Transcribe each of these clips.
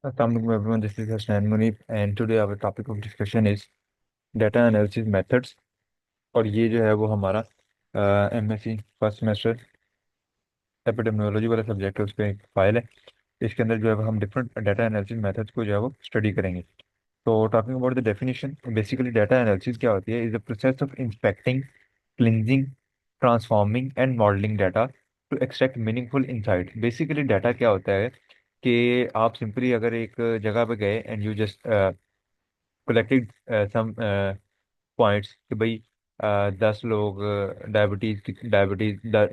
Assalamualaikum everyone, this is Hasnan Munif and today our topic of discussion is data analysis methods। और ये जो है वो हमारा एमएससी फर्स्ट सेमेस्टर एपिडेमियोलॉजी वाला सब्जेक्ट है, उस पर एक फाइल है। इसके अंदर जो है वो हम डिफरेंट डाटा एनालिसिस मेथड्स को जो है वो स्टडी करेंगे। तो talking about the definition, basically data analysis क्या होती है? Is the process of inspecting, cleansing, transforming and modelling data to extract meaningful insight. Basically data क्या होता है कि आप सिंपली अगर एक जगह पे गए and you just collected some points कि भाई 10 लोग डायबिटीज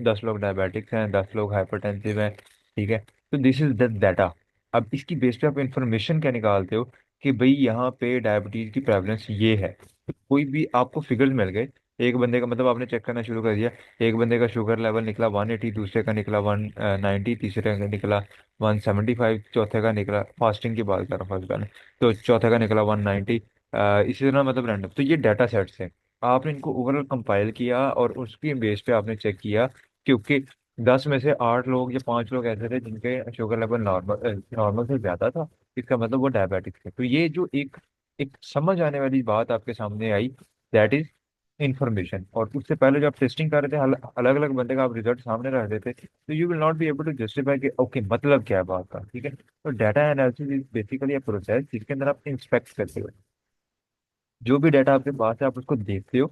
10 लोग डायबिटिक्स हैं, 10 लोग हाइपरटेंसिव हैं, ठीक है। तो दिस इज द डाटा। अब इसकी बेस पे आप इंफॉर्मेशन क्या निकालते हो कि भाई यहाँ पे डायबिटीज की प्रेवलेंस ये है। तो कोई भी आपको फिगर्स मिल गए, एक बंदे का मतलब आपने चेक करना शुरू कर दिया। एक बंदे का शुगर लेवल निकला 180, दूसरे का निकला 190, तीसरे का निकला 175, चौथे का निकला, फास्टिंग की बात कर रहा हूँ फर्स्ट मैंने, तो चौथे का निकला 190। इसी तरह मतलब रैंडम। तो ये डाटा सेट्स हैं, आपने इनको ओवरऑल कंपाइल किया और उसकी बेस पे आपने चेक किया, क्योंकि 10 में से 8 लोग या 5 लोग ऐसे थे जिनके शुगर लेवल नॉर्मल नॉर्मल से ज्यादा था। इसका मतलब वो डायबिटिक थे। तो ये जो एक एक समझ आने वाली बात आपके सामने आई, दैट इज इंफॉर्मेशन। और उससे पहले जब आप टेस्टिंग कर रहे थे, अलग अलग बंदे का आप रिजल्ट सामने रख देते, तो you will not be able to justify कि ओके मतलब क्या है बात का, ठीक है। तो data analysis is basically a process जिसके अंदर आप इंस्पेक्ट करते हो जो भी डाटा आपके पास है, आप उसको देखते हो।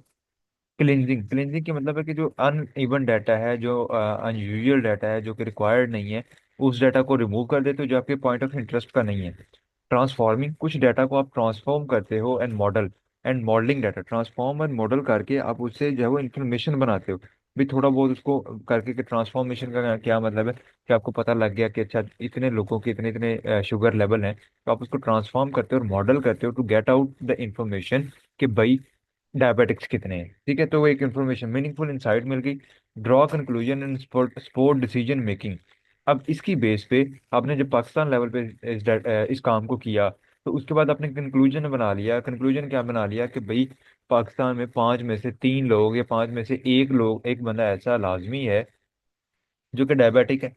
क्लिनजिंग, क्लिनजिंग की मतलब है कि जो अनइवन डाटा है, जो अनयूजुअल डाटा है, जो कि रिक्वायर्ड नहीं है, उस डाटा को रिमूव कर देते हो जो आपके पॉइंट ऑफ इंटरेस्ट का नहीं है। ट्रांसफॉर्मिंग, कुछ डाटा को आप ट्रांसफॉर्म करते हो। एंड मॉडलिंग, डाटा ट्रांसफॉर्म और मॉडल करके आप उससे जो है वो इन्फॉर्मेशन बनाते हो। भी थोड़ा बहुत उसको करके कि ट्रांसफॉर्मेशन का क्या मतलब है कि आपको पता लग गया कि अच्छा इतने लोगों के इतने इतने शुगर लेवल हैं, तो आप उसको ट्रांसफॉर्म करते हो और मॉडल करते हो to get out the information कि भाई डायबिटिक्स कितने हैं, ठीक है। तो वो एक इन्फॉर्मेशन मीनिंगफुल इंसाइट मिल गई। Draw conclusion in sport sport decision making. अब इसकी बेस पे आपने जब पाकिस्तान लेवल पे इस काम को किया, तो उसके बाद आपने कंक्लूजन बना लिया। कंक्लूजन क्या बना लिया कि भाई पाकिस्तान में 5 में से 3 लोग या 5 में से 1 लोग, एक बंदा ऐसा लाजमी है जो कि डायबिटिक है,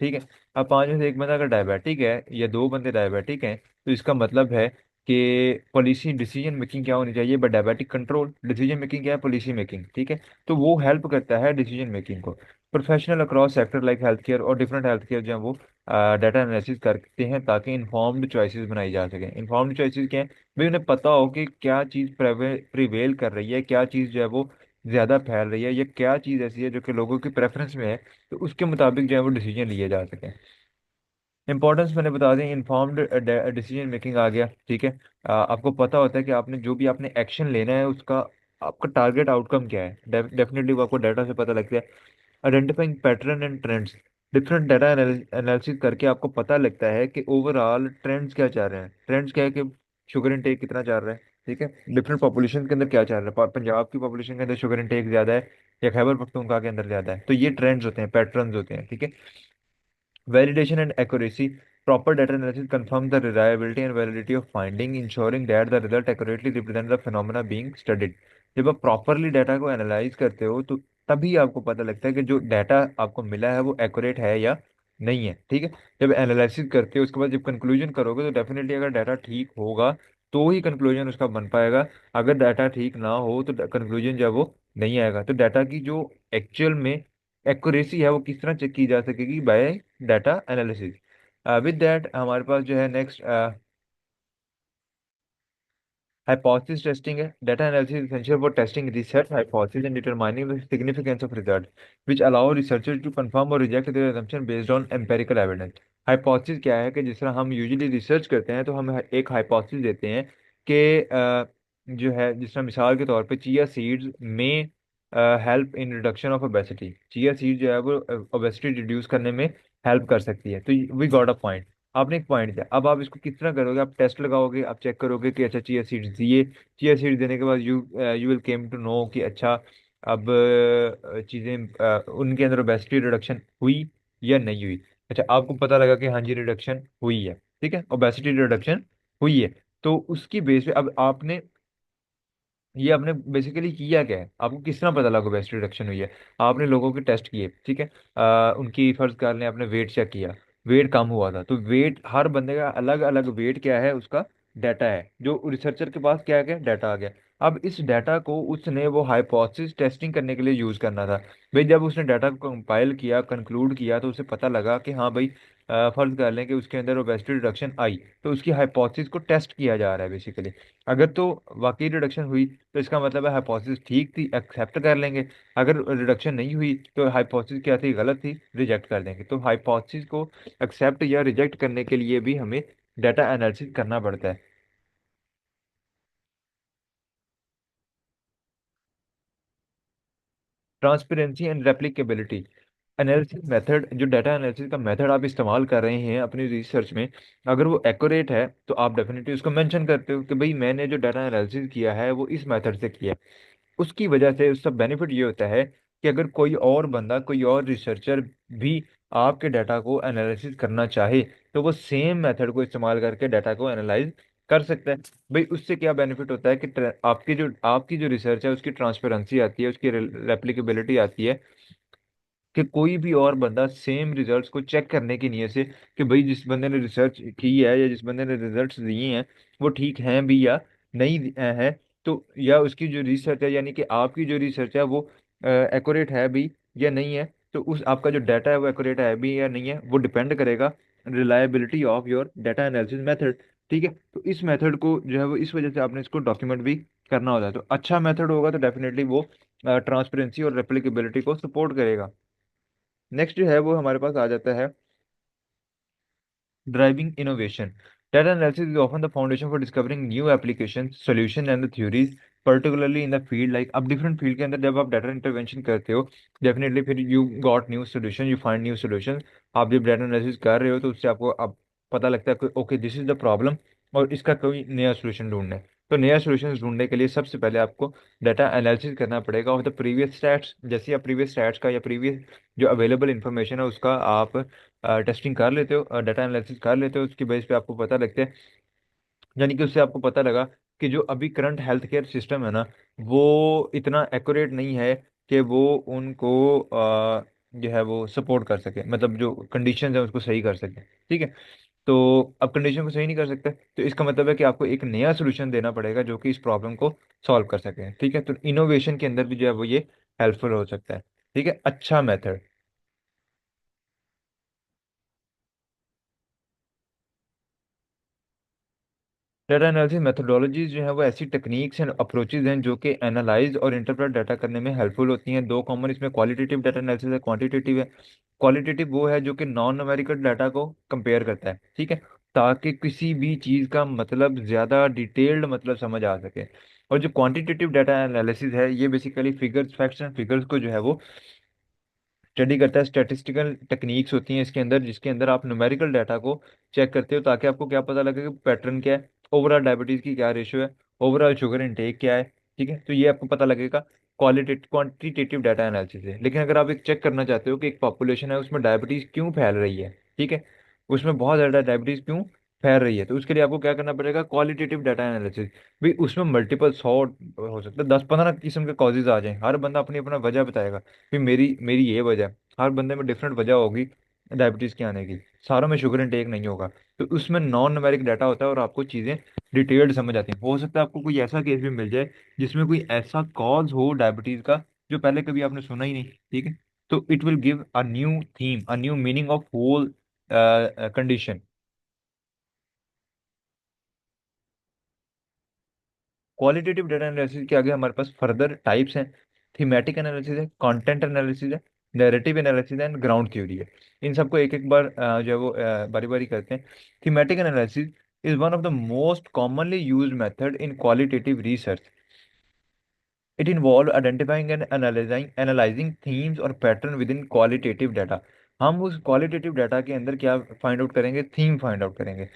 ठीक है। अब 5 में से 1 बंदा अगर डायबिटिक है या 2 बंदे डायबिटिक हैं, तो इसका मतलब है कि पॉलिसी डिसीजन मेकिंग क्या होनी चाहिए? But diabetic control. Decision making क्या है? पॉलिसी मेकिंग, ठीक है। तो वो हेल्प करता है डिसीजन मेकिंग को। Professional across sector like health care और डिफरेंट हेल्थ केयर जो है वो डाटा एनालिसिस करते हैं ताकि इन्फॉर्म्ड चॉइसेस बनाई जा सके। इन्फॉर्म्ड चॉइसेस क्या है? भाई उन्हें पता हो कि क्या चीज़ प्रिवेल कर रही है, क्या चीज़ जो है वो ज्यादा फैल रही है, या क्या चीज़ ऐसी है जो कि लोगों की प्रेफरेंस में है, तो उसके मुताबिक जो है वो डिसीजन लिए जा सके। इंपॉर्टेंस मैंने बता दें, इन्फॉर्म्ड डिसीजन मेकिंग आ गया, ठीक है। आपको पता होता है कि आपने जो भी आपने एक्शन लेना है उसका आपका टारगेट आउटकम क्या है। डेफिनेटली वो आपको डाटा से पता लगता है। Identifying pattern and trends, different data analysis करके आपको पता लगता है कि ओवरऑल ट्रेंड्स क्या चल रहे हैं। ट्रेंड्स क्या है कि शुगर इनटेक कितना चल रहा है, ठीक है। डिफरेंट पॉपुलेशन के अंदर क्या चल रहा है, पंजाब की पॉपुलेशन के अंदर शुगर इनटेक ज्यादा है या खैबर पख्तूनख्वा के अंदर ज्यादा है, तो ये ट्रेंड्स होते हैं, पैटर्न्स होते हैं, ठीक है। Validation and accuracy. Proper data analysis confirms the reliability and validity of finding, ensuring that the result accurately represents the phenomena being studied. जब आप प्रॉपरली डाटा को एनालाइज करते हो तो तभी आपको पता लगता है कि जो डाटा आपको मिला है वो एक्यूरेट है या नहीं है, ठीक है। जब एनालिसिस करते हो उसके बाद जब कंक्लूजन करोगे तो डेफिनेटली अगर डाटा ठीक होगा तो ही कंक्लूजन उसका बन पाएगा। अगर डाटा ठीक ना हो तो कंक्लूजन जो है वो नहीं आएगा। तो डाटा की जो एक्चुअल में एक्यूरेसी है वो किस तरह चेक की जा सकेगी? By data analysis. With that हमारे पास जो है नेक्स्ट हाइपोथेसिस टेस्टिंग है। Data analysis essential for testing research hypothesis and determining the significance of results, which allow researchers to confirm or reject their assumption based on empirical evidence. Hypothesis क्या है कि जिस तरह हम यूजुअली रिसर्च करते हैं तो हम एक हाइपोथेसिस देते हैं कि जो है जिस तरह मिसाल के तौर पे चिया सीड्स में help in reduction of obesity. Chia seed जो है वो ओबेसिटी रिड्यूस करने में हेल्प कर सकती है। तो वी गॉट अ पॉइंट। आपने एक पॉइंट दिया, अब आप इसको किस तरह करोगे? आप टेस्ट लगाओगे, आप चेक करोगे कि अच्छा चिया सीड्स दिए। चिया सीड्स देने के बाद you will came to know कि अच्छा अब चीज़ें उनके अंदर ओबेसिटी रिडक्शन हुई या नहीं हुई। अच्छा आपको पता लगा कि हाँ जी रिडक्शन हुई है, ठीक है, ओबेसिटी रिडक्शन हुई है। तो उसकी बेस पे अब आपने ये आपने बेसिकली किया क्या है? आपको किस तरह पता लगा बेस्ट रिडक्शन हुई है? आपने लोगों के टेस्ट किए, ठीक है। उनकी फर्ज कर लें आपने वेट चेक किया, वेट कम हुआ था। तो वेट हर बंदे का अलग अलग वेट क्या है उसका डाटा है, जो रिसर्चर के पास क्या आ गया डाटा आ गया। अब इस डाटा को उसने वो हाइपोथेसिस टेस्टिंग करने के लिए यूज करना था। भाई जब उसने डाटा को कंपाइल किया कंक्लूड किया तो उसे पता लगा कि हाँ भाई फर्ज कर लें कि उसके अंदर ओबेसिटी रिडक्शन आई, तो उसकी हाइपोथेसिस को टेस्ट किया जा रहा है बेसिकली। अगर तो वाकई रिडक्शन हुई तो इसका मतलब है हाइपोथेसिस ठीक थी, एक्सेप्ट कर लेंगे। अगर रिडक्शन नहीं हुई तो हाइपोथेसिस क्या थी, गलत थी, रिजेक्ट कर देंगे। तो हाइपोथेसिस को एक्सेप्ट या रिजेक्ट करने के लिए भी हमें डाटा एनालिसिस करना पड़ता है। Transparency and replicability. Analysis method, जो डाटा एनालिसिस का मेथड आप इस्तेमाल कर रहे हैं अपनी रिसर्च में, अगर वो एक्यूरेट है तो आप डेफिनेटली उसको मेंशन करते हो कि भाई मैंने जो डाटा एनालिसिस किया है वो इस मेथड से किया है। उसकी वजह से उसका बेनिफिट ये होता है कि अगर कोई और बंदा, कोई और रिसर्चर भी आपके डाटा को एनालिसिस करना चाहे तो वो सेम मेथड को इस्तेमाल करके डाटा को एनालाइज कर सकता है। भाई उससे क्या बेनिफिट होता है कि आपकी जो रिसर्च है उसकी ट्रांसपेरेंसी आती है, उसकी रेप्लिकेबिलिटी आती है, कि कोई भी और बंदा सेम रिजल्ट्स को चेक करने की नीयत से कि भाई जिस बंदे ने रिसर्च की है या जिस बंदे ने रिजल्ट्स दिए हैं वो ठीक हैं भी या नहीं है, तो या उसकी जो रिसर्च है यानी कि आपकी जो रिसर्च है वो एक्यूरेट है भी या नहीं है, तो उस आपका जो डाटा है वो एक्यूरेट है भी या नहीं है, वो डिपेंड करेगा reliability of your data analysis method. ठीक है, तो इस मेथड को जो है वो इस वजह से आपने इसको डॉक्यूमेंट भी करना होता है। तो अच्छा मेथड होगा तो डेफिनेटली वो ट्रांसपेरेंसी और रेप्लिकेबिलिटी को सपोर्ट करेगा। नेक्स्ट जो है वो हमारे पास आ जाता है driving innovation. Data analysis is often the foundation for discovering new applications, solution and the theories, particularly in the field like अब different field के अंदर जब आप डाटा इंटरवेंशन करते हो डेफिनेटली फिर you got new solution, you find new solution. आप जब डाटा एनालिसिस कर रहे हो तो उससे आपको अब पता लगता है कि okay this is the problem और इसका कोई नया सोल्यूशन ढूंढना है। तो नया सोल्यूशन ढूंढने के लिए सबसे पहले आपको डाटा एनालिसिस करना पड़ेगा ऑफ द प्रीवियस स्टैट्स। जैसे आप प्रीवियस स्टैट्स का या प्रीवियस जो अवेलेबल इंफॉर्मेशन है उसका आप टेस्टिंग कर लेते हो, डाटा एनालिसिस कर लेते हो, उसकी बेस पे आपको पता लगता है, यानी कि उससे आपको पता लगा कि जो अभी करंट हेल्थ केयर सिस्टम है ना वो इतना एक्यूरेट नहीं है कि वो उनको जो है वो सपोर्ट कर सके, मतलब जो कंडीशन है उसको सही कर सके। ठीक है, तो अब कंडीशन को सही नहीं कर सकते तो इसका मतलब है कि आपको एक नया सोल्यूशन देना पड़ेगा जो कि इस प्रॉब्लम को सॉल्व कर सके। ठीक है, तो इनोवेशन के अंदर भी जो है वो ये हेल्पफुल हो सकता है। ठीक है, अच्छा मेथड। डाटा एनालिसिस मेथोडोलॉजीज जो है वो ऐसी टेक्निक्स एंड अप्रोचेज हैं जो कि एनालाइज और इंटरप्रेट डाटा करने में हेल्पफुल होती हैं। दो कॉमन इसमें क्वालिटेटिव डाटा एनालिसिस है, क्वांटिटेटिव है। क्वालिटेटिव वो है जो कि नॉन न्यूमेरिकल डाटा को कंपेयर करता है, ठीक है, ताकि किसी भी चीज़ का मतलब ज़्यादा डिटेल्ड मतलब समझ आ सके। और जो क्वांटिटेटिव डाटा एनालिसिस है ये basically figures, facts and figures को जो है वो स्टडी करता है। स्टैटिस्टिकल टेक्निक्स होती हैं इसके अंदर जिसके अंदर आप न्यूमेरिकल डाटा को चेक करते हो ताकि आपको क्या पता लगे कि पैटर्न क्या है, ओवरऑल डायबिटीज की क्या रेशियो है, ओवरऑल शुगर इनटेक क्या है। ठीक है, तो ये आपको पता लगेगा। क्वालिटेटिव क्वांटिटेटिव डाटा एनालिसिस है। लेकिन अगर आप एक चेक करना चाहते हो कि एक पॉपुलेशन है उसमें डायबिटीज क्यों फैल रही है, ठीक है, उसमें बहुत ज़्यादा डायबिटीज क्यों फैल रही है, तो उसके लिए आपको क्या करना पड़ेगा, क्वालिटेटिव डाटा एनालिसिस। भाई उसमें मल्टीपल 100 हो सकता है, 10-15 किस्म के कॉजेज आ जाएं, हर बंदा अपनी अपना वजह बताएगा कि मेरी मेरी ये वजह है। हर बंदे में डिफरेंट वजह होगी डायबिटीज के आने की, सारों में शुगर इनटेक नहीं होगा। तो उसमें नॉन न्यूमेरिक डाटा होता है और आपको चीज़ें डिटेल्ड समझ आती हैं। हो सकता है आपको कोई ऐसा केस भी मिल जाए जिसमें कोई ऐसा कॉज हो डायबिटीज का जो पहले कभी आपने सुना ही नहीं। ठीक है, तो it will give a new theme, a new meaning of whole condition. Qualitative data analysis के आगे हमारे पास फर्दर टाइप्स हैं। थीमेटिक एनालिसिस है, कंटेंट एनालिसिस है, narrative analysis and ground theory है। इन सबको एक एक बार जो है वो बारी बारी करते हैं। Thematic analysis is one of the most commonly used method in qualitative research. It involve identifying and analysing themes और pattern within qualitative data. हम उस क्वालिटेटिव डाटा के अंदर क्या फाइंड आउट करेंगे, थीम फाइंड आउट करेंगे।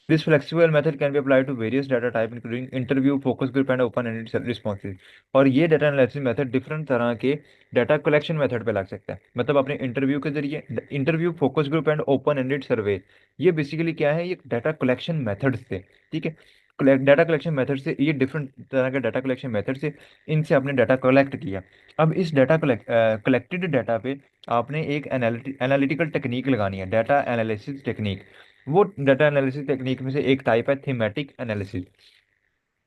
This flexible method can be applied to various data type including interview, focus group and open-ended responses। और ये डाटा एनालिसिस मेथड डिफरेंट तरह के डाटा कलेक्शन मेथड पे लग सकता है। मतलब अपने इंटरव्यू के जरिए, interview, focus group and open ended survey, ये बेसिकली क्या है, ये डाटा कलेक्शन मेथड्स थे। ठीक है, डाटा कलेक्शन मेथड से, ये डिफरेंट तरह के डाटा कलेक्शन मेथड से इनसे आपने डाटा कलेक्ट किया। अब इस डाटा कलेक्टेड डाटा पे आपने एक एनालिटिकल टेक्निक लगानी है, डाटा एनालिसिस टेक्निक। वो डाटा एनालिसिस टेक्निक में से एक टाइप है thematic analysis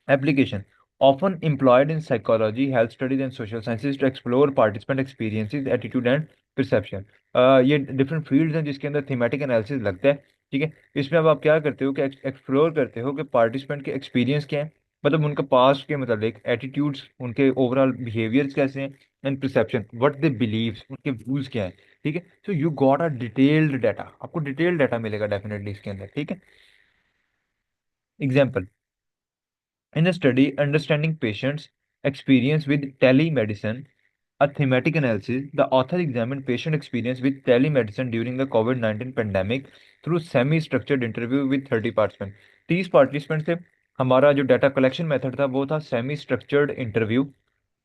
application, often employed in psychology, health studies, and social sciences to explore participant experiences, attitude and perception। ये डिफरेंट फील्ड्स हैं जिसके अंदर थीमेटिक एनालिसिस लगता है। ठीक है। इसमें अब आप क्या करते हो कि एक्सप्लोर करते हो कि पार्टिसिपेंट के एक्सपीरियंस क्या है, मतलब उनका पास्ट के मतलब एटीट्यूड्स, उनके ओवरऑल बिहेवियर्स कैसे हैं, and perception, what they believe, उनके व्यूज क्या है। ठीक है। So you got a detailed data, आपको डिटेल्ड डाटा मिलेगा डेफिनेटली इसके अंदर। ठीक है। Example, in a study understanding patients' experience with telemedicine, a thematic analysis, the author examined patient experience with telemedicine during the COVID-19 pandemic through semi-structured interview with 30 participants। 30 participant थे। हमारा जो data collection method था वो था semi structured interview.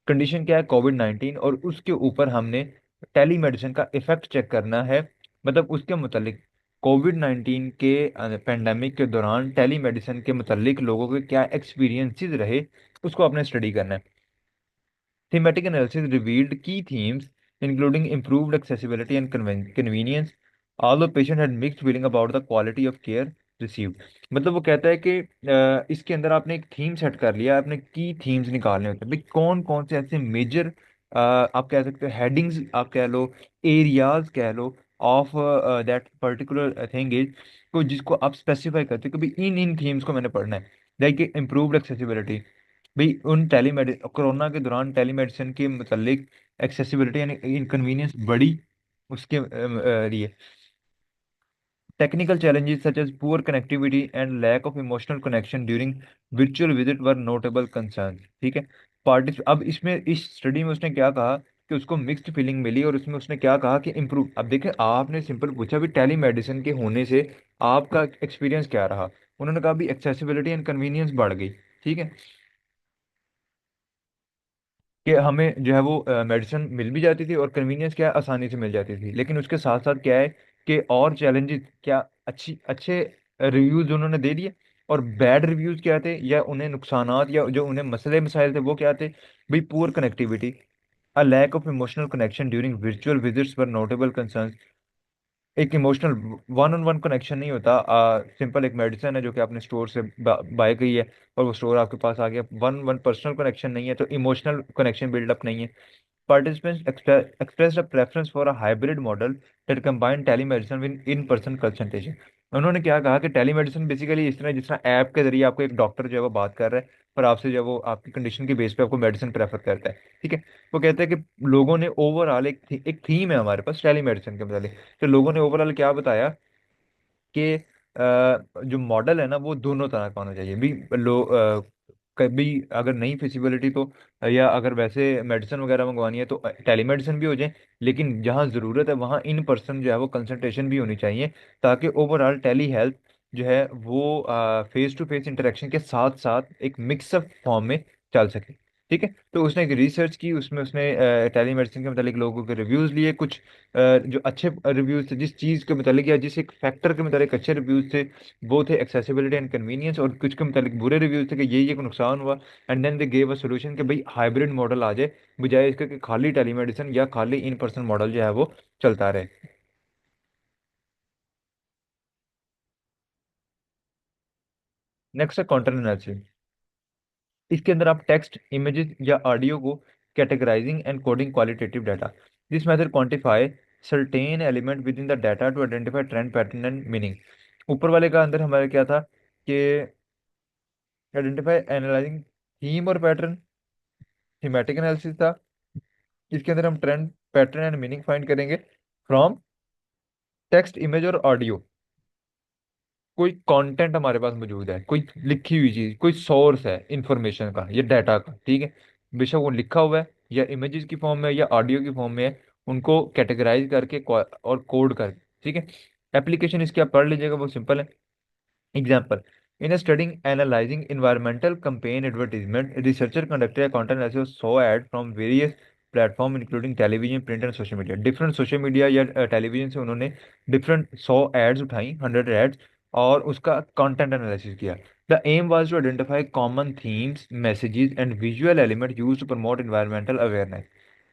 Condition क्या है, Covid 19, और उसके ऊपर हमने टेलीमेडिसिन का इफेक्ट चेक करना है, मतलब उसके मुतालिक कोविड 19 के पेंडेमिक के दौरान टेलीमेडिसिन के मुतालिक लोगों के क्या एक्सपीरियंसेस रहे, उसको आपने स्टडी करना है। Thematic analysis revealed key themes, including improved accessibility and convenience, although patient had mixed feeling about the quality of care received। मतलब वो कहता है कि इसके अंदर आपने एक थीम सेट कर लिया, आपने की थीम्स निकालने होते हैं भाई, कौन कौन से ऐसे मेजर आप कह सकते हो हेडिंग्स, आप कह लो एरियाज कह लो of that particular thing is, को जिसको आप स्पेसिफाई करते हो कि भाई इन इन थीम्स को मैंने पढ़ना है। लाइक इम्प्रूव्ड एक्सेसिबिलिटी, भाई उन टेलीमेडि कोरोना के दौरान टेलीमेडिसिन के मतलब एक्सेसिबिलिटी यानी इनकन्वीनियंस बढ़ी उसके लिए। Technical challenges such as poor connectivity and lack of emotional connection during virtual visit were notable concerns। ठीक है। पार्टिस अब इसमें इस स्टडी में उसने क्या कहा कि उसको मिक्स्ड फीलिंग मिली, और उसमें उसने क्या कहा कि इम्प्रूव। अब देखें, आपने सिंपल पूछा भी टेली मेडिसिन के होने से आपका एक्सपीरियंस क्या रहा, उन्होंने कहा भी एक्सेसिबिलिटी एंड कन्वीनियंस बढ़ गई। ठीक है। कि हमें जो है वो मेडिसिन मिल भी जाती थी, और कन्वीनियंस क्या है, आसानी से मिल जाती थी। लेकिन उसके साथ साथ क्या है कि और चैलेंजेस क्या, अच्छी अच्छे रिव्यूज उन्होंने दे दिए, और बैड रिव्यूज क्या थे, या उन्हें नुकसानात या जो उन्हें मसले मसाइल थे वो क्या थे। भाई poor connectivity, a lack of emotional connection during virtual visits were notable concern. एक emotional one on one connection नहीं होता। सिंपल एक मेडिसिन है जो कि आपने स्टोर से बाय की है, और वो स्टोर आपके पास आ गया, वन वन पर्सनल कनेक्शन नहीं है, तो इमोशनल कनेक्शन बिल्डअप नहीं है। Participants expressed a preference for a hybrid model that combined telemedicine with in-person consultation। उन्होंने क्या कहा कि टेलीमेडिसिन बेसिकली इस तरह, जिस तरह ऐप के जरिए आपको एक डॉक्टर जो है वो बात कर रहा है, पर आपसे जो है वो आपकी कंडीशन के बेस पे आपको मेडिसिन प्रेफर करता है। ठीक है। वो कहते हैं कि लोगों ने ओवरऑल एक थीम है हमारे पास टेलीमेडिसिन के मतलब, तो लोगों ने ओवरऑल क्या बताया कि जो मॉडल है ना वो दोनों तरह का होना चाहिए भी। कभी अगर नहीं फिजिबिलिटी तो, या अगर वैसे मेडिसिन वगैरह मंगवानी है तो टेलीमेडिसिन भी हो जाए, लेकिन जहाँ ज़रूरत है वहाँ इन पर्सन जो है वो कंसल्टेशन भी होनी चाहिए, ताकि ओवरऑल टेली हेल्थ जो है वो फेस टू फेस इंटरेक्शन के साथ साथ एक मिक्सअप फॉर्म में चल सके। ठीक है। तो उसने एक रिसर्च की, उसमें उसने टेलीमेडिसिन के मतलब लोगों के रिव्यूज़ लिए कुछ, जो अच्छे रिव्यूज थे जिस चीज़ के मतलब, या जिस एक फैक्टर के मतलब अच्छे रिव्यूज थे, वो थे एक्सेसिबिलिटी एंड कन्वीनियंस, और कुछ के मतलब बुरे रिव्यूज थे कि ये को नुकसान हुआ। And then they gave a solution कि भाई हाइब्रिड मॉडल आ जाए, बजाय इसके कि खाली टेलीमेडिसिन या खाली इन पर्सन मॉडल जो है वो चलता रहे। नेक्स्ट है कंटेंट एनालिसिस। इसके अंदर आप टेक्स्ट, इमेजेस या ऑडियो को categorising and coding qualitative data. This method quantify certain element within the data to identify trend pattern and meaning. ऊपर वाले का अंदर हमारा क्या था कि आइडेंटिफाई एनालाइजिंग थीम और पैटर्न, थीमेटिक एनालिसिस था। इसके अंदर हम trend pattern and meaning find करेंगे फ्रॉम टेक्स्ट, इमेज और ऑडियो। कोई कंटेंट हमारे पास मौजूद है, कोई लिखी हुई चीज, कोई सोर्स है इंफॉर्मेशन का या डाटा का। ठीक है। बेशक वो लिखा हुआ है या इमेजेस की फॉर्म में या ऑडियो की फॉर्म में है, उनको कैटेगराइज करके और कोड करके। ठीक है। एप्लीकेशन इसकी आप पढ़ लीजिएगा, वो सिंपल है। Example: in a study analyzing environmental campaign advertisement, researcher conducted a content analysis of saw ad from various platform including television, print and social media. Different social media या टेलीविजन से उन्होंने different 100 ads उठाई, 100 ads, और उसका content analysis किया। The aim was to identify common themes, messages, and visual element used to promote environmental awareness.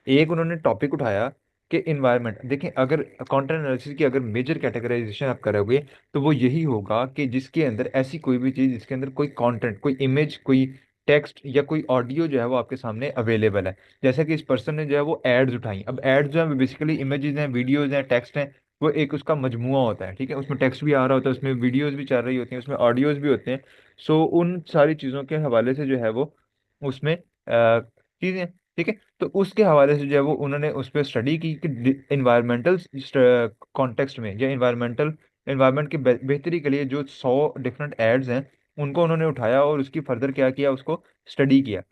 एक उन्होंने topic उठाया कि इन्वायरमेंट, देखें अगर कंटेंट एनालिसिस की अगर मेजर कैटेगराइजेशन आप करोगे तो वो यही होगा कि जिसके अंदर ऐसी कोई भी चीज जिसके अंदर कोई कंटेंट, कोई इमेज, कोई टेक्स्ट या कोई ऑडियो जो है वो आपके सामने अवेलेबल है। जैसा कि इस पर्सन ने जो है वो एड्स उठाई। अब एड्स जो है बेसिकली इमेजेस हैं, वीडियोज हैं, टेक्स्ट हैं, वो एक उसका मजमुआ होता है, ठीक है। उसमें टेक्स्ट भी आ रहा होता है, उसमें वीडियोज भी चल रही होती हैं, उसमें ऑडियोज भी होते हैं। सो उन सारी चीज़ों के हवाले से जो है वो उसमें चीज़ें, ठीक है। तो उसके हवाले से जो है वो उन्होंने उस पर स्टडी की कि इन्वायरमेंटल कॉन्टेक्स्ट में या इन्वायरमेंट की बेहतरी के लिए जो 100 डिफरेंट एड्स हैं उनको उन्होंने उठाया और उसकी फर्दर क्या किया, उसको स्टडी किया।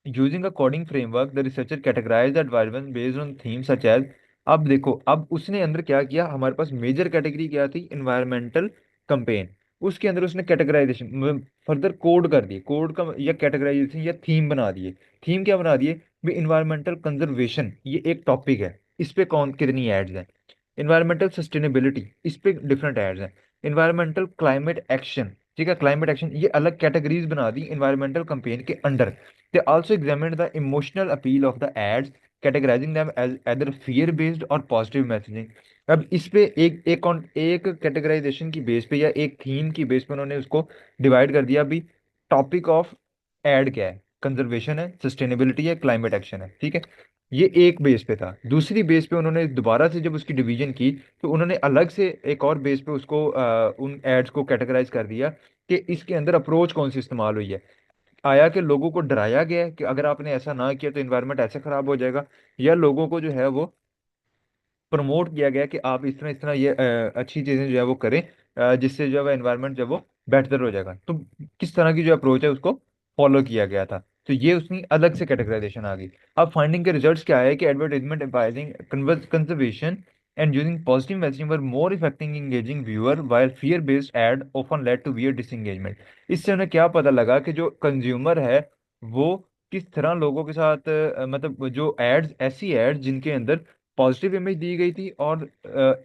Using a coding framework the researcher categorise the environment based on theme such as. अब देखो, अब उसने अंदर क्या किया, हमारे पास मेजर कैटेगरी क्या थी, इन्वायरमेंटल कंपेन। उसके अंदर उसने कैटेगराइजेशन फर्दर कोड कर दिए, कोड का या कैटेगराइजेशन या थीम बना दिए। थीम क्या बना दिए भी, इन्वायरमेंटल कंजर्वेशन ये एक टॉपिक है, इस पे कौन कितनी एड्स हैं। इन्वायरमेंटल सस्टेनेबिलिटी, इस पे डिफरेंट एड्स हैं। इन्वायरमेंटल क्लाइमेट एक्शन, ठीक है, क्लाइमेट एक्शन ये अलग कैटेगरीज बना दी इन्वायरमेंटल कंपेन के under. They also examined the emotional appeal of the ads, categorizing them as either fear-based or positive messaging. अब इस पे एक कैटेगराइजेशन की बेस पे या एक थीम की बेस पे उन्होंने उसको डिवाइड कर दिया भी। टॉपिक ऑफ एड क्या है, कंजर्वेशन है, सस्टेनेबिलिटी है, क्लाइमेट एक्शन है, ठीक है। ये एक बेस पे था। दूसरी बेस पे उन्होंने दोबारा से जब उसकी डिवीजन की तो उन्होंने अलग से एक और बेस पे उसको उन एड्स को कैटेगराइज कर दिया कि इसके अंदर अप्रोच कौन सी इस्तेमाल हुई है। आया कि लोगों को डराया गया है कि अगर आपने ऐसा ना किया तो इन्वायरमेंट ऐसे खराब हो जाएगा, या लोगों को जो है वो प्रमोट किया गया कि आप इस तरह ये अच्छी चीजें जो है वो करें, जिससे जो है एनवायरनमेंट जो है वो बेहतर हो जाएगा। तो किस तरह की जो अप्रोच है उसको फॉलो किया गया था। तो ये उसकी अलग से कैटेगराइजेशन आ गई। अब फाइंडिंग के रिजल्ट्स क्या है कि advertisement emphasising conservation and using positive messaging were more effective engaging viewer while fear based ad often led to viewer disengagement. इससे उन्हें क्या पता लगा कि जो कंज्यूमर है वो किस तरह लोगों के साथ मतलब जो एड्स, ऐसी एड्स जिनके अंदर पॉजिटिव इमेज दी गई थी और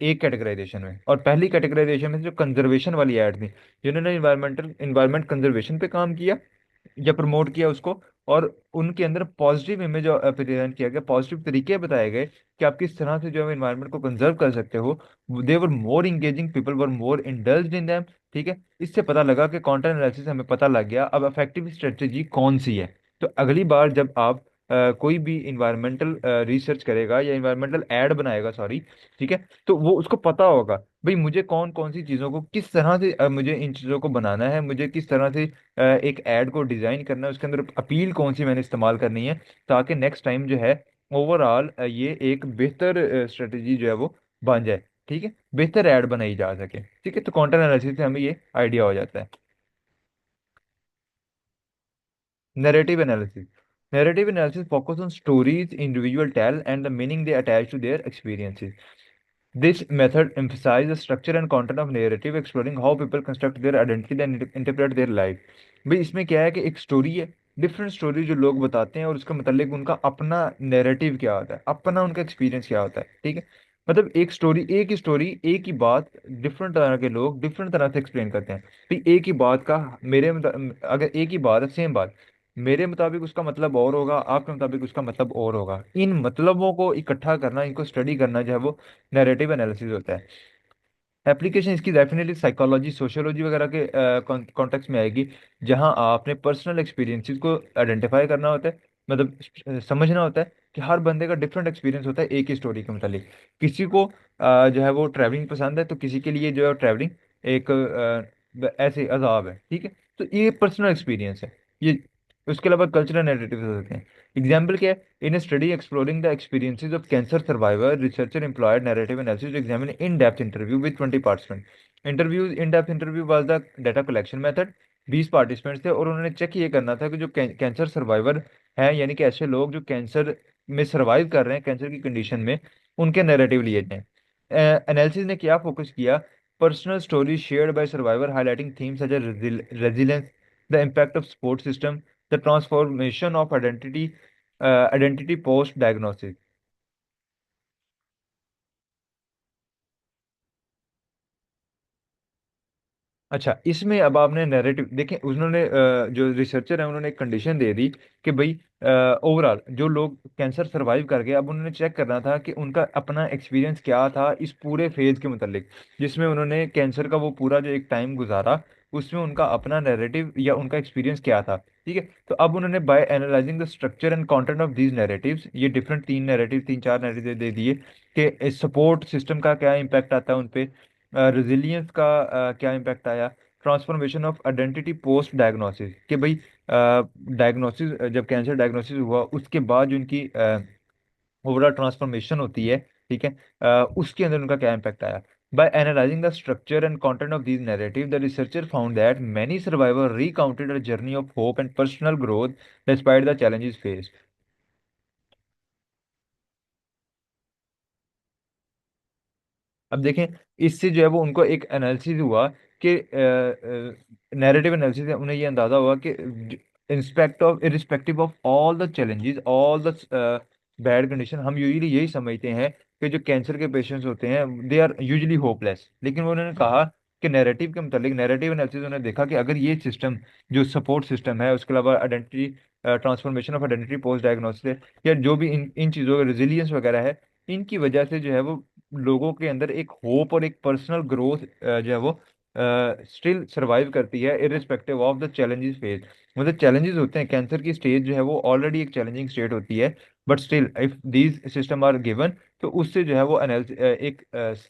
एक कैटेगराइजेशन में, और पहली कैटेगराइजेशन में जो कंजर्वेशन वाली ऐड थी जिन्होंने इन्वायरमेंट कंजर्वेशन पे काम किया या प्रमोट किया उसको, और उनके अंदर पॉजिटिव इमेज प्रेजेंट किया गया, पॉजिटिव तरीके बताए गए कि आप किस तरह से जो है इन्वायरमेंट को कंजर्व कर सकते हो। They were more engaging, people were more indulged in them, ठीक है। इससे पता लगा कि कंटेंट एनालिसिस हमें पता लग गया अब इफेक्टिव स्ट्रेटेजी कौन सी है। तो अगली बार जब आप कोई भी इन्वायरमेंटल रिसर्च करेगा या इन्वायरमेंटल एड बनाएगा, सॉरी, ठीक है, तो वो उसको पता होगा भाई मुझे कौन कौन सी चीज़ों को किस तरह से मुझे इन चीज़ों को बनाना है, मुझे किस तरह से एक ऐड को डिजाइन करना है, उसके अंदर अपील कौन सी मैंने इस्तेमाल करनी है, ताकि नेक्स्ट टाइम जो है ओवरऑल ये एक बेहतर स्ट्रेटेजी जो है वो बन जाए, ठीक है, बेहतर ऐड बनाई जा सके, ठीक है। तो कंटेंट एनालिसिस से हमें ये आइडिया हो जाता है। Narrative analysis. Narrative analysis focus on stories individual tell and the meaning they attach to their experiences. This method emphasizes the structure and content of narrative, exploring how people construct their identity and interpret their life. भाई इसमें क्या है कि एक story है, different story जो लोग बताते हैं और उसके मतलब उनका अपना नैरेटिव क्या होता है, अपना उनका एक्सपीरियंस क्या होता है, ठीक है। मतलब एक ही स्टोरी, एक ही बात, डिफरेंट तरह के लोग डिफरेंट तरह से एक्सप्लेन करते हैं। तो एक ही बात का अगर एक ही बात है, सेम बात, मेरे मुताबिक उसका मतलब और होगा, आपके मुताबिक उसका मतलब और होगा। इन मतलबों को इकट्ठा करना, इनको स्टडी करना जो है वो नैरेटिव एनालिसिस होता है। एप्लीकेशन इसकी डेफिनेटली साइकोलॉजी, सोशियोलॉजी वगैरह के कॉन्टेक्स्ट में आएगी, जहां आपने पर्सनल एक्सपीरियंसेस को आइडेंटिफाई करना होता है, मतलब समझना होता है कि हर बंदे का डिफरेंट एक्सपीरियंस होता है एक ही स्टोरी के मतलब। किसी को जो है वो ट्रैवलिंग पसंद है तो किसी के लिए जो है ट्रैवलिंग एक ऐसे अजाब है, ठीक है। तो ये पर्सनल एक्सपीरियंस है ये। उसके अलावा कल्चरल नैरेटिव हो सकते हैं। एग्जाम्पल क्या है, in a study exploring the experiences of cancer survivor, researcher employed narrative analysis to examine in-depth interview with 20 participants. Interviews in-depth interview was the data collection method. 20 participants थे और उन्होंने check ये करना था कि जो कैंसर सर्वाइवर हैं, यानी कि ऐसे लोग जो कैंसर में सर्वाइव कर रहे हैं, कैंसर की कंडीशन में, उनके नैरेटिव लिए जाएं। एनालिसिस ने क्या फोकस किया, personal story shared by survivor highlighting themes such as resilience, the impact of support system, the transformation of identity post diagnosis. अच्छा, इसमें अब आपने नैरेटिव देखें, उन्होंने जो रिसर्चर है उन्होंने एक कंडीशन दे दी कि भाई ओवरऑल जो लोग कैंसर सरवाइव कर गए, अब उन्होंने चेक करना था कि उनका अपना एक्सपीरियंस क्या था इस पूरे फेज के मुतालिक, जिसमें उन्होंने कैंसर का वो पूरा जो एक टाइम गुजारा, उसमें उनका अपना नैरेटिव या उनका एक्सपीरियंस क्या था। ठीक है, तो अब उन्होंने by analysing the structure and content of these narratives, ये डिफरेंट तीन नैरेटिव, तीन चार नैरेटिव दे दिए कि सपोर्ट सिस्टम का क्या इम्पैक्ट आता है उन पे, रेजिलियंस का क्या इम्पैक्ट आया, transformation of identity post diagnosis, कि भाई डायग्नोसिस, जब कैंसर डायग्नोसिस हुआ उसके बाद जो उनकी ओवरऑल ट्रांसफॉर्मेशन होती है, ठीक है, उसके अंदर उनका क्या इम्पैक्ट आया। By analyzing the structure and content of these narratives, the researcher found that many survivors recounted a journey of hope and personal growth despite the challenges faced. अब देखें, इससे जो है वो उनको एक एनालिसिस हुआ कि नैरेटिव एनालिसिस से उन्हें ये अंदाजा हुआ कि inspect of irrespective of all the challenges, all the bad condition, हम यूजली यही समझते हैं कि जो कैंसर के पेशेंट्स होते हैं दे आर यूजली होपलेस, लेकिन वो उन्होंने कहा कि नैरेटिव के मुतालिक, नैरेटिव एनालिसिस उन्होंने देखा कि अगर ये सिस्टम जो सपोर्ट सिस्टम है, उसके अलावा identity transformation of identity post diagnosis, या जो भी इन चीज़ों का रेजिलियंस वगैरह है, इनकी वजह से जो है वो लोगों के अंदर एक होप और एक पर्सनल ग्रोथ जो है वो स्टिल सरवाइव करती है irrespective of the challenges face. मतलब चैलेंजेस होते हैं, कैंसर की स्टेज जो है वो ऑलरेडी एक चैलेंजिंग स्टेट होती है, but still if these system are given, तो उससे जो है वो एक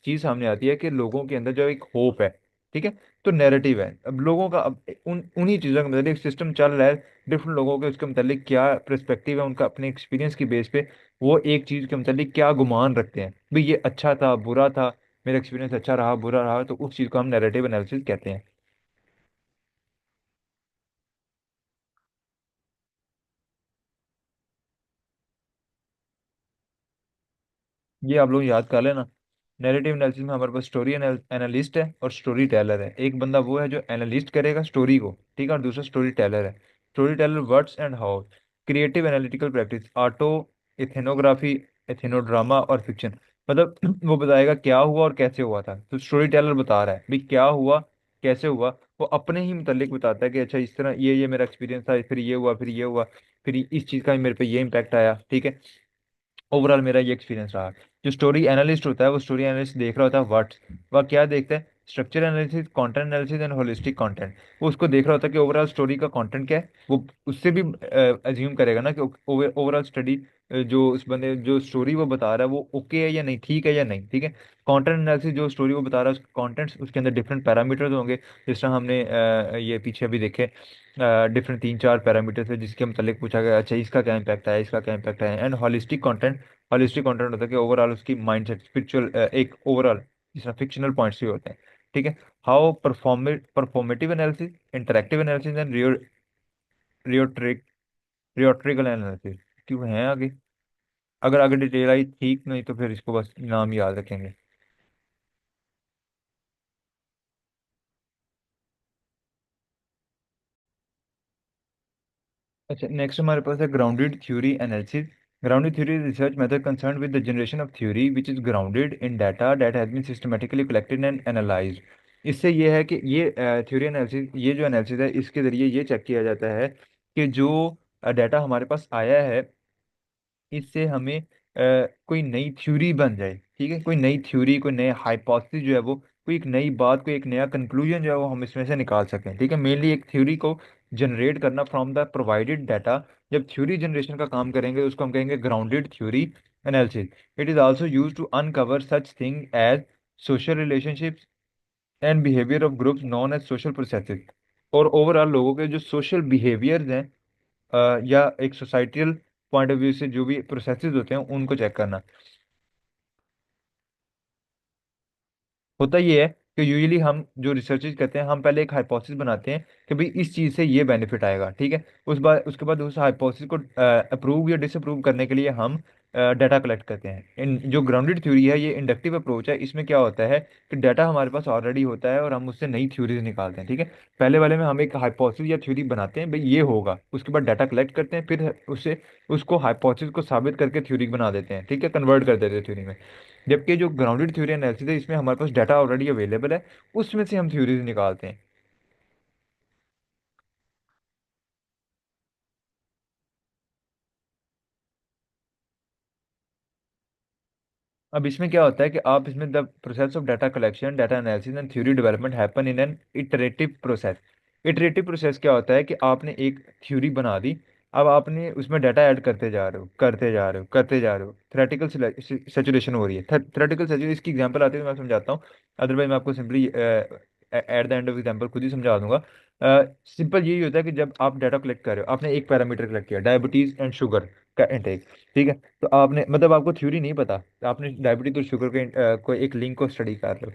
चीज सामने आती है कि लोगों के अंदर जो एक होप है। ठीक है, तो नैरेटिव है, अब लोगों का अब उन्हीं चीज़ों के मतलब एक सिस्टम चल रहा है, डिफरेंट लोगों के उसके मतलब क्या पर्सपेक्टिव है उनका अपने एक्सपीरियंस की बेस पे, वो एक चीज के मतलब क्या गुमान रखते हैं, भाई ये अच्छा था बुरा था, मेरा एक्सपीरियंस अच्छा रहा बुरा रहा, तो उस चीज को हम नैरेटिव एनालिसिस कहते हैं। ये आप लोग याद कर लेना। नैरेटिव एनालिसिस में हमारे पास स्टोरी एनालिस्ट है और स्टोरी टेलर है। एक बंदा वो है जो एनालिस्ट करेगा स्टोरी को, ठीक है, और दूसरा स्टोरी टेलर है। Story teller words and how, creative analytical practice, auto ethnography, ethnodrama और फिक्शन, मतलब वो बताएगा क्या हुआ और कैसे हुआ था। तो स्टोरी टेलर बता रहा है भाई क्या हुआ कैसे हुआ, वो अपने ही मुतालिक बताता है कि अच्छा इस तरह ये मेरा एक्सपीरियंस था, फिर ये हुआ, फिर ये हुआ, फिर इस चीज़ का मेरे पे ये इम्पैक्ट आया। ठीक है, ओवरऑल मेरा ये एक्सपीरियंस रहा। जो स्टोरी एनालिस्ट होता है वो स्टोरी एनालिस्ट देख रहा होता है व्हाट, वह क्या देखता है, structure analysis, content analysis and holistic content. वो उसको देख रहा होता है कि ओवरऑल स्टोरी का कंटेंट क्या है, वो उससे भी अज्यूम करेगा ना कि ओवरऑल स्टडी जो उस बंदे जो स्टोरी वो बता रहा है वो ओके है या नहीं, ठीक है या नहीं। ठीक है, कंटेंट एनालिसिस, जो स्टोरी वो बता रहा है उसके कंटेंट्स, उसके अंदर डिफरेंट पैरामीटर्स होंगे, जिस तरह हमने ये पीछे अभी देखे, डिफरेंट तीन चार पैरामीटर्स है जिसके मतलब पूछा गया अच्छा इसका क्या इम्पैक्ट है, इसका क्या इम्पैक्ट है। And holistic content, holistic content होता है कि ओवरऑल उसकी माइंडसेट स्पिरिचुअल, एक ओवरऑल जिस तरह फिक्शनल पॉइंट्स भी होते हैं। ठीक है, how performative analysis, interactive analysis and rhetoric rhetorical analysis, क्यों है आगे, अगर आगे डिटेल आई ठीक, नहीं तो फिर इसको बस नाम याद रखेंगे। अच्छा, नेक्स्ट हमारे पास है grounded theory analysis. Grounded theory research method concern with the generation of theory which is grounded in data that has been systematically collected and analysed. इससे ये है कि ये थ्योरी एनालिसिस, ये जो एनालिसिस है इसके जरिए ये चेक किया जाता है कि जो डाटा हमारे पास आया है इससे हमें कोई नई थ्योरी बन जाए। ठीक है, कोई नई थ्योरी, कोई नया हाइपोथेसिस जो है वो, कोई एक नई बात, कोई एक नया कंक्लूजन जो है वो हम इसमें से निकाल सकें। ठीक है, मेनली एक थ्योरी को जनरेट करना फ्रॉम द प्रोवाइडेड डाटा। जब थ्योरी जनरेशन का काम करेंगे उसको हम कहेंगे grounded theory analysis. It is also use to uncover such thing as social relationships and behaviour of groups known as social processes. और ओवरऑल लोगों के जो सोशल बिहेवियर्स हैं, या एक सोसाइटल पॉइंट ऑफ व्यू से जो भी प्रोसेसेस होते हैं उनको चेक करना। होता ये है कि यूजुअली हम जो रिसर्चेज करते हैं हम पहले एक हाइपोथेसिस बनाते हैं कि भाई इस चीज़ से ये बेनिफिट आएगा। ठीक है, उसके बाद उस हाइपोथेसिस को अप्रूव या डिसअप्रूव करने के लिए हम डाटा कलेक्ट करते हैं। इन जो ग्राउंडेड थ्योरी है ये इंडक्टिव अप्रोच है, इसमें क्या होता है कि डाटा हमारे पास ऑलरेडी होता है और हम उससे नई थ्योरीज निकालते हैं। ठीक है, पहले वाले में हम एक हाइपोथेसिस या थ्योरी बनाते हैं भाई ये होगा, उसके बाद डाटा कलेक्ट करते हैं, फिर उससे उसको हाइपोथेसिस को साबित करके थ्योरी बना देते हैं। ठीक है, कन्वर्ट कर देते हैं थ्योरी में। जबकि जो ग्राउंडेड थ्योरी एनालिसिस है इसमें हमारे पास डाटा ऑलरेडी अवेलेबल है, उसमें से हम थ्योरीज निकालते हैं। अब इसमें क्या होता है कि आप इसमें the process of data collection, data analysis and theory development happen in an iterative process. Iterative process क्या होता है कि आपने एक थ्योरी बना दी, अब आपने उसमें डाटा ऐड करते जा रहे हो, करते जा रहे हो, करते जा रहे हो, थ्रेटिकल सेचुरेशन हो रही है। थ्रेटिकल सेचुरेशन, इसकी एग्जांपल आती है तो मैं समझाता हूँ, अदरवाइज मैं आपको simply at the end of example खुद ही समझा दूंगा। सिंपल यही होता है कि जब आप डाटा कलेक्ट कर रहे हो, आपने एक पैरामीटर कलेक्ट किया, डायबिटीज एंड शुगर का इंटेक, ठीक है। तो आपने मतलब आपको थ्योरी नहीं पता, आपने डायबिटीज और शुगर के कोई एक लिंक को स्टडी कर रहे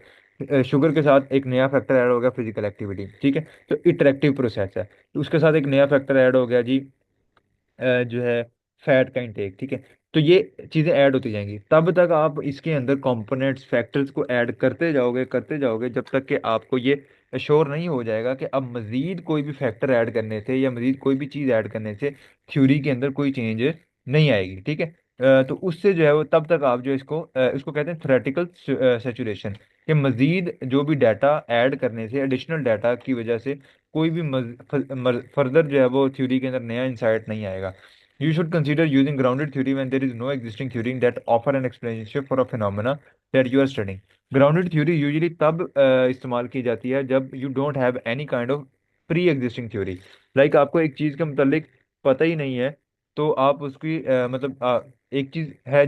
हो, शुगर के साथ एक नया फैक्टर ऐड हो गया, फिजिकल एक्टिविटी, ठीक है। तो इटरेक्टिव प्रोसेस है। तो उसके साथ एक नया फैक्टर ऐड हो गया जी, जो है फैट का इंटेक, ठीक है। तो ये चीजें ऐड होती जाएंगी, तब तक आप इसके अंदर कंपोनेंट्स फैक्टर्स को ऐड करते जाओगे जब तक कि आपको ये श्योर नहीं हो जाएगा कि अब मजीद कोई भी फैक्टर ऐड करने से या मजीद कोई भी चीज ऐड करने से थ्योरी के अंदर कोई चेंज नहीं आएगी, ठीक है। तो उससे जो है वो तब तक आप जो इसको कहते हैं थ्योरेटिकल सेचुरेशन, कि मजीद जो भी डाटा ऐड करने से, एडिशनल डाटा की वजह से कोई भी फर्दर जो है वो थ्योरी के अंदर नया इंसाइट नहीं आएगा। You should consider using grounded theory when there is no existing theory that offer an explanation for a phenomena that you are studying. Grounded theory usually तब इस्तेमाल की जाती है जब you don't have any kind of pre existing theory. Like आपको एक चीज के मतलब पता ही नहीं है, तो आप उसकी एक चीज है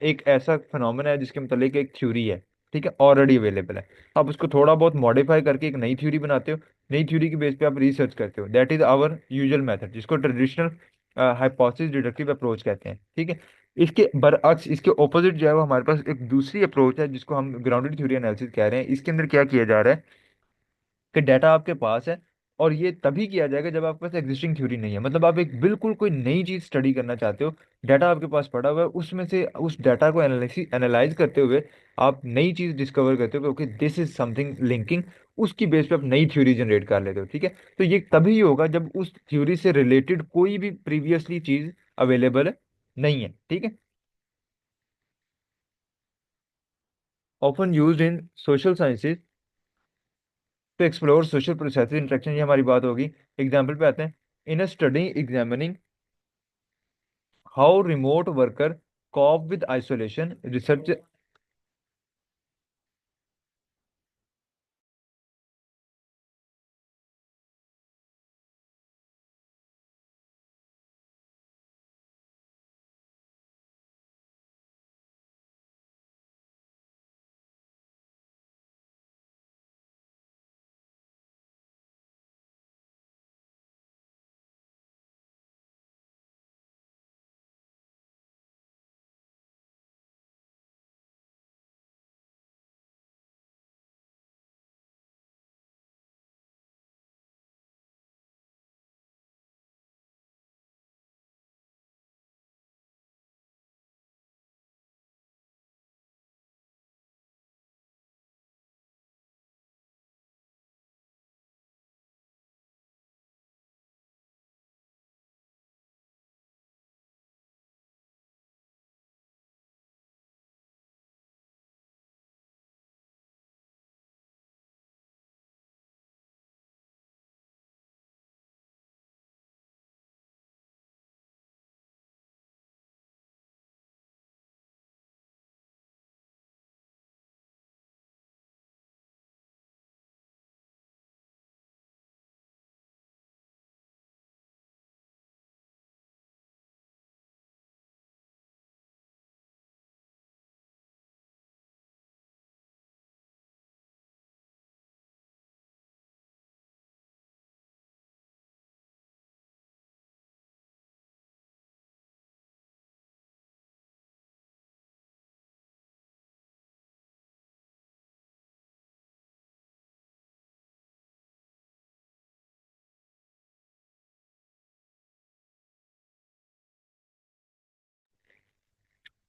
एक ऐसा फिनोमेना है जिसके मतलब एक थ्योरी है, ठीक है, ऑलरेडी अवेलेबल है। आप उसको थोड़ा बहुत मॉडिफाई करके एक नई थ्योरी बनाते हो, नई थ्योरी के बेस पे आप रिसर्च करते हो, that is our usual method, जिसको ट्रेडिशनल हाइपोथेसिस डिडक्टिव अप्रोच कहते हैं, ठीक है। इसके बरअक्स, इसके ऑपोजिट जो है वो हमारे पास एक दूसरी अप्रोच है जिसको हम ग्राउंडेड थ्योरी एनालिसिस कह रहे हैं। इसके अंदर क्या किया जा रहा है कि डाटा आपके पास है, और ये तभी किया जाएगा जब आपके पास एग्जिस्टिंग थ्योरी नहीं है। मतलब आप एक बिल्कुल कोई नई चीज स्टडी करना चाहते हो, डाटा आपके पास पड़ा हुआ है, उसमें से उस डाटा को एनालाइज करते हुए आप नई चीज डिस्कवर करते हो, okay this is something linking, उसकी बेस पे आप नई थ्योरी जनरेट कर लेते हो, ठीक है। तो ये तभी होगा जब उस थ्योरी से रिलेटेड कोई भी प्रीवियसली चीज अवेलेबल नहीं है, ठीक है। Often used in social sciences to explore social process interaction, ये हमारी बात होगी। एग्जाम्पल पे आते हैं। In a study examining how remote worker cope with isolation research.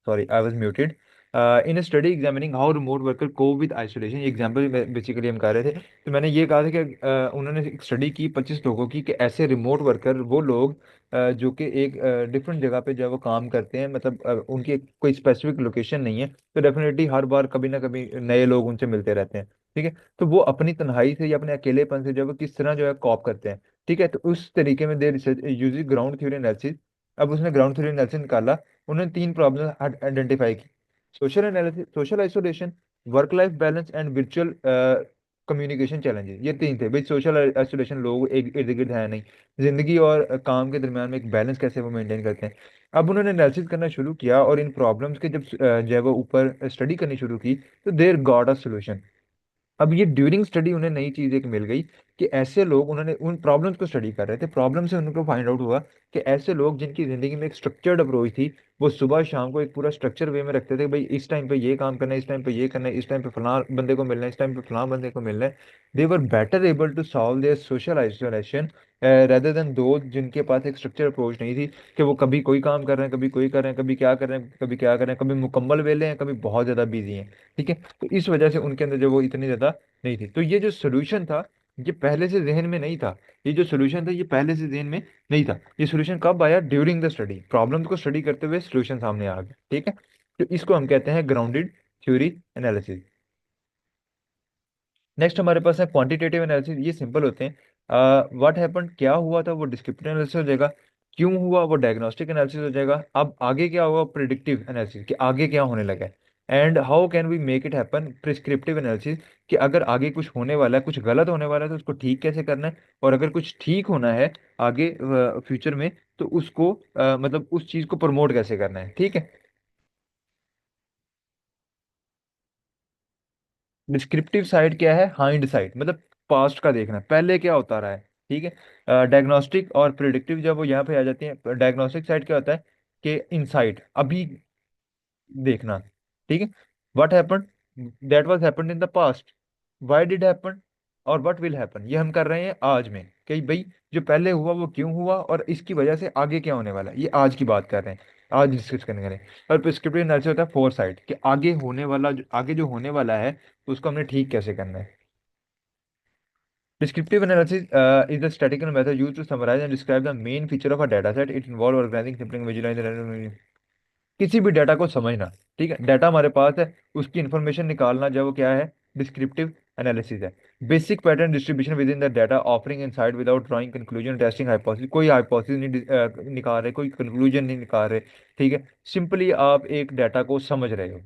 Sorry, I was muted. In a study examining how remote worker cope with isolation, example basically हम कर रहे थे। तो मैंने ये कहा था कि उन्होंने एक स्टडी की 25 लोगों की, कि ऐसे रिमोट वर्कर वो लोग जो कि एक डिफरेंट जगह पे जो है वो काम करते हैं, मतलब उनकी कोई स्पेसिफिक लोकेशन नहीं है, तो डेफिनेटली हर बार कभी ना कभी नए लोग उनसे मिलते रहते हैं, ठीक है। तो वो अपनी तन्हाई से या अपने अकेलेपन से जो है वो किस तरह जो है कॉप करते हैं, ठीक है। तो उस तरीके में they research using ground theory analysis. अब उसने ग्राउंड थ्योरी एनालिसिस निकाला, उन्होंने 3 प्रॉब्लम आइडेंटिफाई की। Social analysis, social isolation, work life balance and virtual communication challenges, ये तीन थे भाई। सोशल आइसोलेशन, लोग एक इर्द गिर्द है नहीं, जिंदगी और काम के दरमियान में एक बैलेंस कैसे वो मेंटेन करते हैं। अब उन्होंने एनालिसिस करना शुरू किया और इन प्रॉब्लम्स के जब जो है वो ऊपर स्टडी करनी शुरू की, तो देर गॉट अ सोल्यूशन। अब ये ड्यूरिंग स्टडी उन्हें नई चीज एक मिल गई कि ऐसे लोग, उन्होंने उन प्रॉब्लम्स को स्टडी कर रहे थे, प्रॉब्लम से उनको फाइंड आउट हुआ कि ऐसे लोग जिनकी जिंदगी में एक स्ट्रक्चर्ड अप्रोच थी, वो सुबह शाम को एक पूरा स्ट्रक्चर वे में रखते थे, भाई इस टाइम पे ये काम करना है, इस टाइम पे ये करना है, इस टाइम पे फलां बंदे को मिलना है, इस टाइम पे फलां बंदे को मिलना है। They were better able to solve their social isolation rather than those जिनके पास एक स्ट्रक्चर अप्रोच नहीं थी, कि वो कभी कोई काम कर रहे हैं, कभी कोई कर रहे हैं, कभी क्या कर रहे हैं, कभी क्या कर रहे हैं, कभी मुकम्मल वेले हैं, कभी बहुत ज्यादा बिजी हैं। ठीक है, तो इस वजह से उनके अंदर जो वो इतनी ज्यादा नहीं थी। तो ये जो सोल्यूशन था, ये पहले से जहन में नहीं था। ये जो सोल्यूशन था, ये पहले से जहन में नहीं था। ये सोल्यूशन कब आया? ड्यूरिंग द स्टडी, प्रॉब्लम को स्टडी करते हुए सोल्यूशन सामने आ गया। ठीक है, तो इसको हम कहते हैं ग्राउंडेड थ्योरी एनालिसिस। नेक्स्ट हमारे पास है क्वांटिटेटिव एनालिसिस। ये सिंपल होते हैं। व्हाट हैपन, क्या हुआ था, वो डिस्क्रिप्टिव एनालिसिस हो जाएगा। क्यों हुआ, वो डायग्नोस्टिक एनालिसिस हो जाएगा। अब आगे क्या होगा? प्रिडिक्टिव एनालिसिस, कि आगे क्या होने लगा है। And how can we make it happen, prescriptive analysis, कि अगर आगे कुछ होने वाला है, कुछ गलत होने वाला है, तो उसको ठीक कैसे करना है। और अगर कुछ ठीक होना है आगे फ्यूचर में, तो उसको मतलब उस चीज को प्रमोट कैसे करना है। ठीक है। डिस्क्रिप्टिव साइड क्या है? हाइंड साइड, मतलब पास्ट का देखना, पहले क्या होता रहा है। ठीक है। डायग्नोस्टिक और प्रिडिक्टिव जब वो यहाँ पे आ जाती है, डायग्नोस्टिक साइड क्या होता है कि इनसाइट, अभी देखना। ठीक है। What happen, that was happened in the past, why did happen, और व्हाट विल हैपन, ये हम कर रहे हैं आज में, कि भाई जो पहले हुआ वो क्यों हुआ, और इसकी वजह से आगे क्या होने वाला है, ये आज की बात कर रहे हैं, आज डिस्कस करने वाले हैं। और प्रिस्क्रिप्टिव एनालिसिस होता है फोर साइड, कि आगे होने वाला, आगे जो होने वाला है उसको हमने ठीक कैसे करना है। Descriptive analysis is the statistical method used to summarize and describe the main feature of a data set. It involves organizing, sampling, visualizing, किसी भी डाटा को समझना। ठीक है, डाटा हमारे पास है, उसकी इंफॉर्मेशन निकालना, जो वो क्या है? डिस्क्रिप्टिव एनालिसिस है। Basic pattern distribution with in the data, offering insight without drawing conclusion, testing hypothesis, कोई हाइपोथेसिस नहीं निकाल रहे, कोई कंक्लूजन नहीं निकाल रहे। ठीक है, सिंपली आप एक डाटा को समझ रहे हो,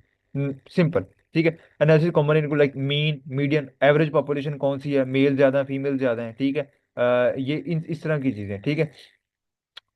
सिंपल। ठीक है। एनालिसिस कॉमन इनको like mean, median, average population कौन सी है, मेल ज्यादा है, फीमेल ज्यादा है। ठीक है। ये इस तरह की चीजें। ठीक है।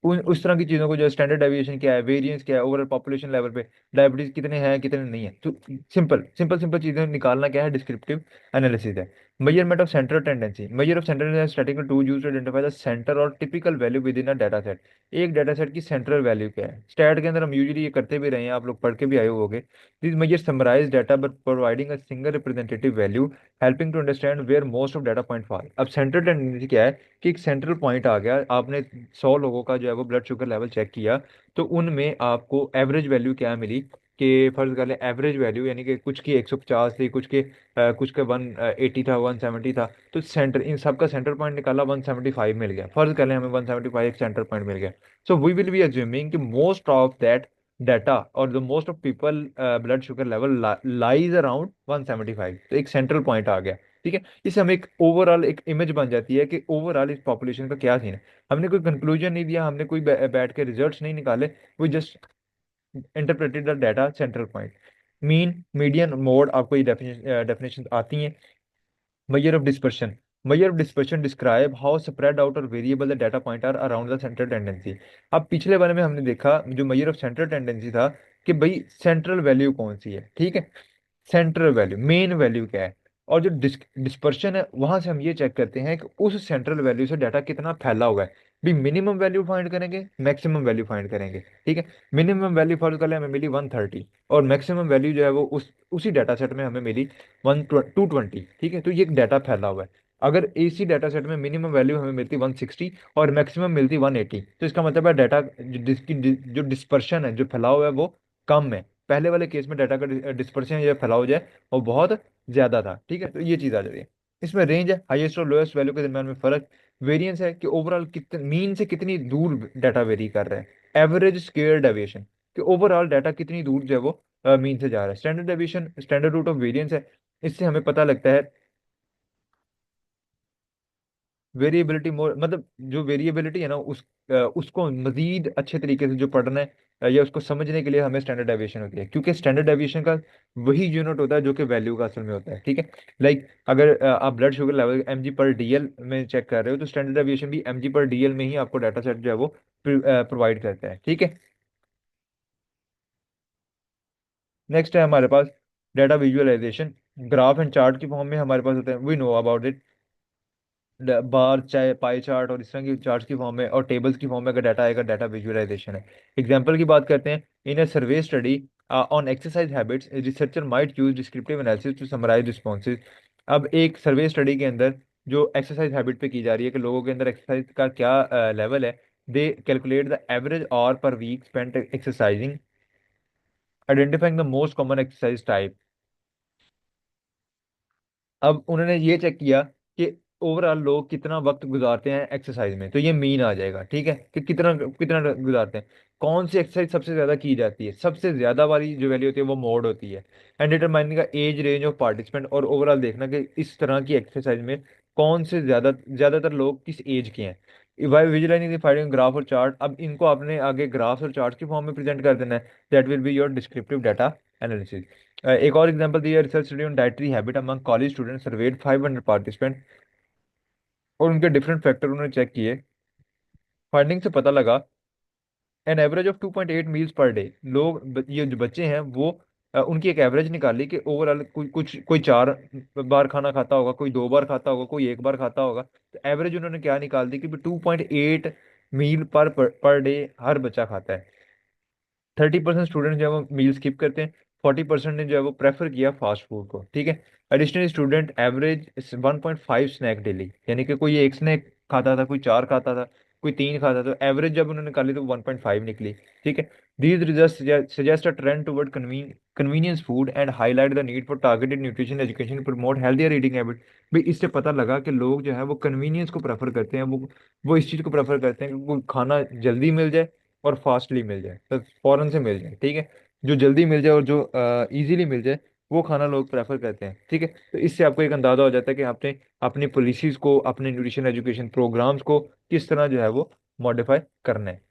उन उस तरह की चीजों को, जो स्टैंडर्ड डेविएशन क्या है, वेरिएंस क्या है, ओवरऑल पॉपुलेशन लेवल पे डायबिटीज कितने हैं, कितने नहीं है, तो सिंपल सिंपल सिंपल चीजें निकालना क्या है? डिस्क्रिप्टिव एनालिसिस है। Measurement of centre tendency, measure of centre statistical tool used to identify the centre or typical value within a data set. एक डाटा सेट की सेंट्रल वैल्यू क्या है? Stat के अंदर हम यूजुअली ये करते भी रहे हैं, आप लोग पढ़ के भी आए होंगे। This measure summarise data but providing a single representative value, helping to understand where most of data point fall. अब सेंट्रल टेंडेंसी क्या है? कि एक सेंट्रल पॉइंट आ गया, आपने 100 लोगों का जो है वो ब्लड शुगर लेवल चेक किया, तो उनमें आपको एवरेज वैल्यू क्या मिली, कि फर्ज कर लें एवरेज वैल्यू, यानी कि कुछ की 150 थी, कुछ के 180 था, 170 था, तो सेंटर इन सब का सेंटर पॉइंट निकाला, 175 मिल गया। फर्ज कर लें हमें 175 एक सेंटर पॉइंट मिल गया। So we will be assuming कि मोस्ट ऑफ दैट डाटा और the most of people blood sugar level lies around 175, तो एक सेंट्रल पॉइंट आ गया। ठीक है, इससे हमें एक ओवरऑल एक इमेज बन जाती है कि ओवरऑल इस पॉपुलेशन का क्या सीन है। हमने कोई कंक्लूजन नहीं दिया, हमने कोई बैठ के रिजल्ट्स नहीं निकाले, we just interpreted the data central point. Mean, median, mode, आपको ये डेफिनेशन आती हैं। Measure of dispersion, measure of dispersion describe how spread out or variable the data point are around the central tendency। अब पिछले बारे में हमने देखा जो measure of central tendency था, कि भाई सेंट्रल वैल्यू कौन सी है। ठीक है, सेंट्रल वैल्यू, मेन वैल्यू क्या है। और जो डिस्पर्शन है, वहां से हम ये चेक करते हैं कि उस सेंट्रल वैल्यू से डाटा कितना फैला हुआ है। भी मिनिमम वैल्यू फाइंड करेंगे, मैक्सिमम वैल्यू फाइंड करेंगे। ठीक है, मिनिमम वैल्यू फॉर कर ले हमें मिली 130, और मैक्सिमम वैल्यू जो है वो उसी डाटा सेट में हमें मिली 220। ठीक है, तो ये एक डाटा फैला हुआ है। अगर इसी डाटा सेट में मिनिमम वैल्यू हमें मिलती 160 और मैक्सिमम मिलती 180, तो इसका मतलब है डाटा जिसकी जो डिस्पर्शन है, जो फैलाव है, वो कम है। पहले वाले केस में डाटा का डिस्पर्शन या फैलाव जो है वो बहुत ज्यादा था। ठीक है, तो ये चीज आ जाती है। इसमें रेंज है, हाईएस्ट और लोएस्ट वैल्यू के दरमियान में फर्क। वेरिएंस है, कि ओवरऑल कितने मीन से कितनी दूर डाटा वेरी कर रहा है। एवरेज स्क्वायर डेविएशन, कि ओवरऑल डाटा कितनी दूर जो है वो मीन से जा रहा है। Standard deviation, standard root of variance है। इससे हमें पता लगता है वेरिएबिलिटी मोर, मतलब जो वेरिएबिलिटी है ना, उसको मजीद अच्छे तरीके से जो पढ़ना है, या उसको समझने के लिए हमें स्टैंडर्ड डेविएशन होती है, क्योंकि स्टैंडर्ड डेविएशन का वही यूनिट होता है जो कि वैल्यू का असल में होता है। ठीक है, लाइक अगर आप ब्लड शुगर लेवल mg/dl में चेक कर रहे हो, तो स्टैंडर्ड डेविएशन भी mg/dl में ही आपको डाटा सेट जो है वो प्रोवाइड करता है। ठीक है, नेक्स्ट है हमारे पास data visualisation. Graph and chart की फॉर्म में हमारे पास होते हैं, we know about it, bar चाहे पाई चार्ट और इस तरह की चार्ट्स की फॉर्म में और टेबल्स की फॉर्म में अगर डाटा आएगा, डाटा विजुअलाइजेशन है। एग्जांपल की बात करते हैं, in a survey study on exercise habits researcher might use descriptive analysis to summarise responses. अब एक सर्वे स्टडी के अंदर जो एक्सरसाइज हैबिट पे की जा रही है कि लोगों के अंदर एक्सरसाइज का क्या लेवल है, they calculate the average hour per week spent exercising, identifying the most common exercise type. अब उन्होंने ये चेक किया कि ओवरऑल लोग कितना वक्त गुजारते हैं एक्सरसाइज में, तो ये मीन आ जाएगा। ठीक है, कि कितना कितना गुजारते हैं, कौन सी एक्सरसाइज सबसे ज्यादा की जाती है, सबसे ज्यादा वाली जो वैल्यू होती है वो मोड होती है। एंड डिटरमाइनिंग का एज रेंज ऑफ पार्टिसिपेंट, और ओवरऑल देखना कि इस तरह की एक्सरसाइज में कौन से ज्यादातर लोग किस एज के हैं। बाय विजुअलाइजिंग फाइंडिंग ग्राफ और चार्ट, अब इनको आपने आगे ग्राफ्स और चार्ट की फॉर्म में प्रेजेंट कर देना है, that will be your descriptive data analysis. एक और एग्जांपल दिया, research study on dietary habit among college student, served 500 participant और उनके डिफरेंट फैक्टर उन्होंने चेक किए। फाइंडिंग से पता लगा an average of 2.8 meals per day, लोग ये जो बच्चे हैं वो उनकी एक एवरेज निकाली कि ओवरऑल कोई 4 बार खाना खाता होगा, कोई 2 बार खाता होगा, कोई 1 बार खाता होगा। तो एवरेज उन्होंने क्या निकाल दी कि 2.8 मील पर डे हर बच्चा खाता है। 30% स्टूडेंट जो है वो मील स्किप करते हैं, 40% ने जो है वो प्रेफर किया फास्ट फूड को। ठीक है, additional student average 1.5 snack daily, यानी कि कोई एक स्नैक खाता था, कोई 4 खाता था, कोई 3 खाता था, तो एवरेज जब उन्होंने निकाली तो 1.5 निकली। ठीक है, these result suggest a trend toward convenience food and highlight the need for targeted nutrition education promote healthier eating habit. भाई इससे पता लगा कि लोग जो है वो कन्वीनियंस को प्रेफर करते हैं, वो इस चीज़ को प्रेफर करते हैं कि वो खाना जल्दी मिल जाए और फास्टली मिल जाए, तो फौरन से मिल जाए। ठीक है, जो जल्दी मिल जाए और जो इजीली मिल जाए वो खाना लोग प्रेफर करते हैं। ठीक है, तो इससे आपको एक अंदाजा हो जाता है कि आपने अपनी पॉलिसीज को, अपने न्यूट्रिशन एजुकेशन प्रोग्राम्स को किस तरह जो है वो मॉडिफाई करना है।